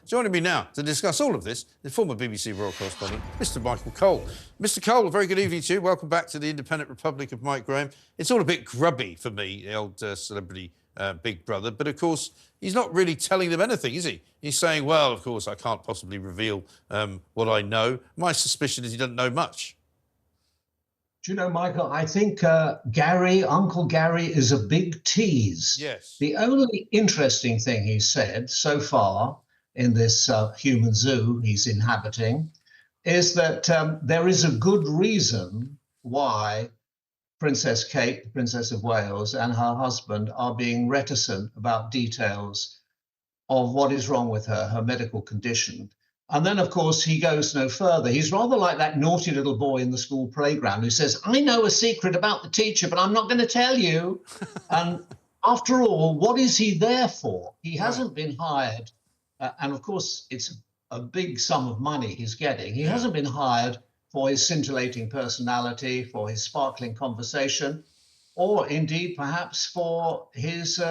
Joining me now to discuss all of this is former BBC royal correspondent, Mr. Michael Cole. Mr. Cole, a very good evening to you. Welcome back to the Independent Republic of Mike Graham. It's all a bit grubby for me, the old celebrity Big Brother, but of course, he's not really telling them anything, is he? He's saying, well, of course, I can't possibly reveal what I know. My suspicion is he doesn't know much. Do you know, Michael, I think Uncle Gary is a big tease. Yes. The only interesting thing he said so far in this human zoo he's inhabiting is that there is a good reason why Princess Kate, the Princess of Wales, and her husband are being reticent about details of what is wrong with her medical condition. And then, of course, he goes no further. He's rather like that naughty little boy in the school playground who says, I know a secret about the teacher, but I'm not going to tell you. And after all, what is he there for? He hasn't been hired. And of course, it's a big sum of money he's getting. He hasn't been hired for his scintillating personality, for his sparkling conversation, or indeed perhaps for his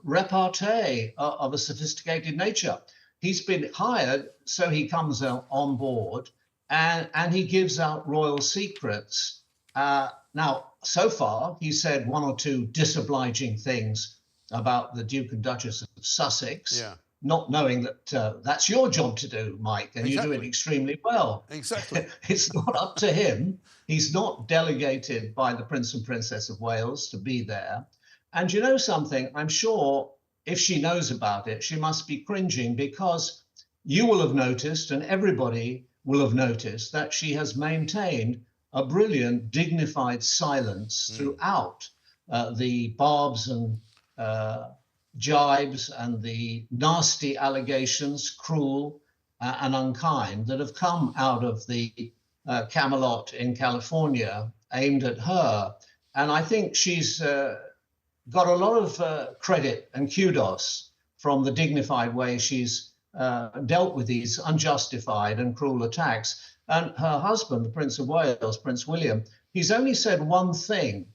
repartee of a sophisticated nature. He's been hired so he comes on board and he gives out royal secrets. Now, so far, he said one or two disobliging things about the Duke and Duchess of Sussex, not knowing that that's your job to do, Mike, and you do it extremely well. Exactly. It's not up to him. He's not delegated by the Prince and Princess of Wales to be there. And you know something? I'm sure if she knows about it, she must be cringing, because you will have noticed, and everybody will have noticed, that she has maintained a brilliant, dignified silence throughout the barbs and jibes and the nasty allegations, cruel and unkind, that have come out of the Camelot in California aimed at her. And I think she's got a lot of credit and kudos from the dignified way she's dealt with these unjustified and cruel attacks. And her husband, the Prince of Wales, Prince William, he's only said one thing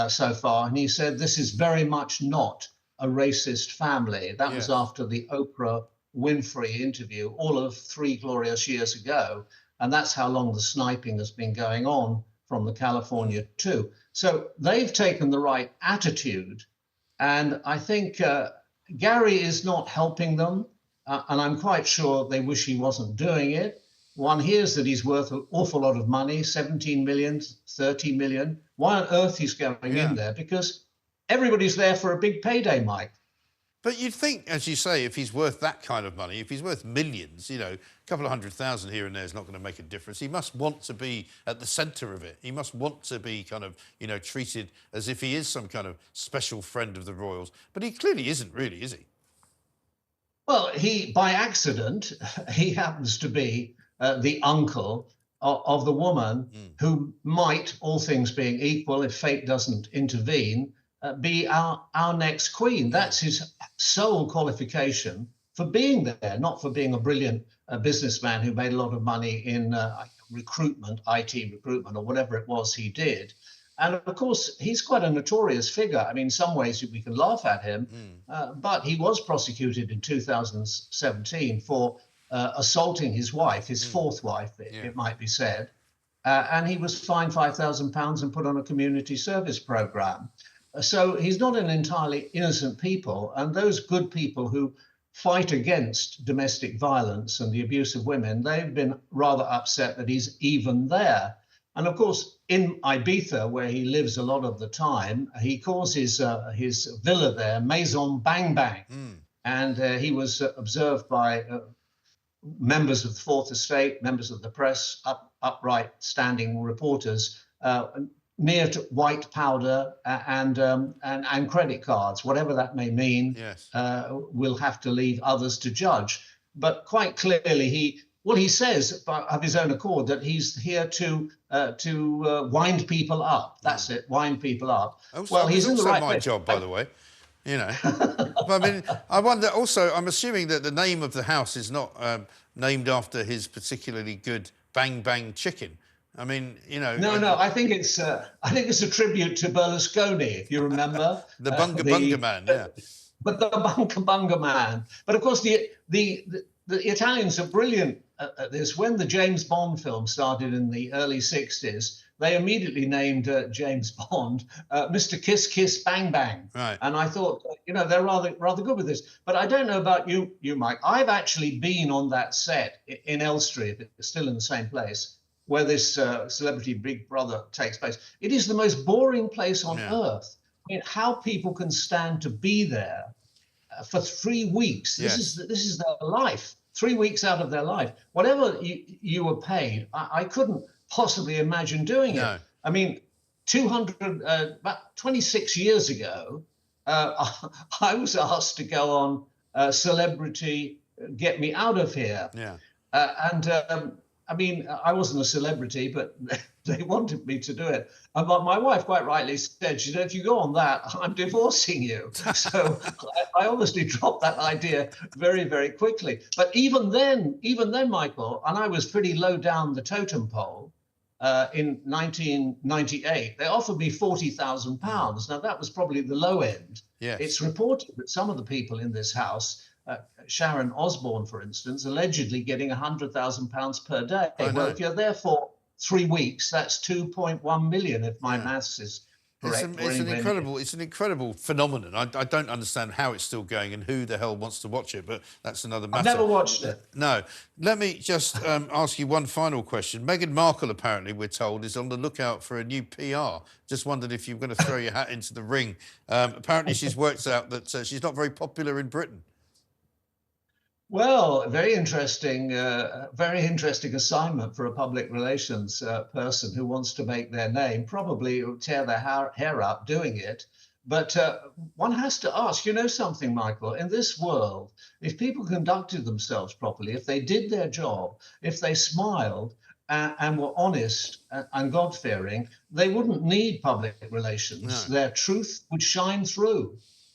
so far, and he said this is very much not a racist family. That was after the Oprah Winfrey interview, all of 3 glorious years ago. And that's how long the sniping has been going on from the California too. So they've taken the right attitude. And I think Gary is not helping them. And I'm quite sure they wish he wasn't doing it. One hears that he's worth an awful lot of money, 17 million, 30 million. Why on earth he's going in there? Because everybody's there for a big payday, Mike. But you'd think, as you say, if he's worth that kind of money, if he's worth millions, you know, a couple of 100,000 here and there is not going to make a difference. He must want to be at the centre of it. He must want to be kind of, you know, treated as if he is some kind of special friend of the royals. But he clearly isn't really, is he? Well, by accident, he happens to be the uncle of the woman who might, all things being equal, if fate doesn't intervene, be our next queen. That's his sole qualification for being there, not for being a brilliant businessman who made a lot of money in recruitment, IT recruitment, or whatever it was he did. And of course, he's quite a notorious figure. I mean, in some ways we can laugh at him, but he was prosecuted in 2017 for assaulting his wife, his fourth wife, it might be said. And he was fined £5,000 and put on a community service program. So he's not an entirely innocent people. And those good people who fight against domestic violence and the abuse of women, they've been rather upset that he's even there. And of course, in Ibiza, where he lives a lot of the time, he calls his villa there Maison Bang Bang. And he was observed by members of the Fourth Estate, members of the press, upright standing reporters, near to white powder and credit cards, whatever that may mean. We'll have to leave others to judge. But quite clearly, he says of his own accord that he's here to wind people up. That's it, wind people up. Well, he's in the right my job, by the way. You know, I mean, I wonder also, I'm assuming that the name of the house is not named after his particularly good Bang Bang chicken. I mean, you know. No, I think it's a tribute to Berlusconi, if you remember. The Bunga Bunga Man, But the Bunga Bunga Man. But of course, the the Italians are brilliant at this. When the James Bond film started in the early 60s, they immediately named James Bond Mr. Kiss Kiss Bang Bang. Right. And I thought, they're rather good with this. But I don't know about you, Mike. I've actually been on that set in Elstree, it's still in the same place, where this Celebrity Big Brother takes place. It is the most boring place on earth. I mean, how people can stand to be there for 3 weeks. This is their life. 3 weeks out of their life. Whatever you were paid, I couldn't possibly imagine doing it. I mean, about 26 years ago, I was asked to go on Celebrity Get Me Out of Here. I mean, I wasn't a celebrity, but they wanted me to do it. And my wife quite rightly said, she said, if you go on that, I'm divorcing you. So I obviously dropped that idea very, very quickly. But even then, Michael, and I was pretty low down the totem pole in 1998, they offered me £40,000. Now, that was probably the low end. It's reported that some of the people in this house, Sharon Osbourne, for instance, allegedly getting £100,000 per day. Well, if you're there for 3 weeks, that's 2.1 million, if my maths is correct. It's an incredible phenomenon. I don't understand how it's still going and who the hell wants to watch it, but that's another matter. I've never watched it. No. Let me just ask you one final question. Meghan Markle, apparently, we're told, is on the lookout for a new PR. Just wondered if you were going to throw your hat into the ring. Apparently, she's worked out that she's not very popular in Britain. Well, very interesting assignment for a public relations person who wants to make their name, probably tear their hair up doing it. But one has to ask, something, Michael, in this world, if people conducted themselves properly, if they did their job, if they smiled and were honest and God-fearing, they wouldn't need public relations. Their truth would shine through.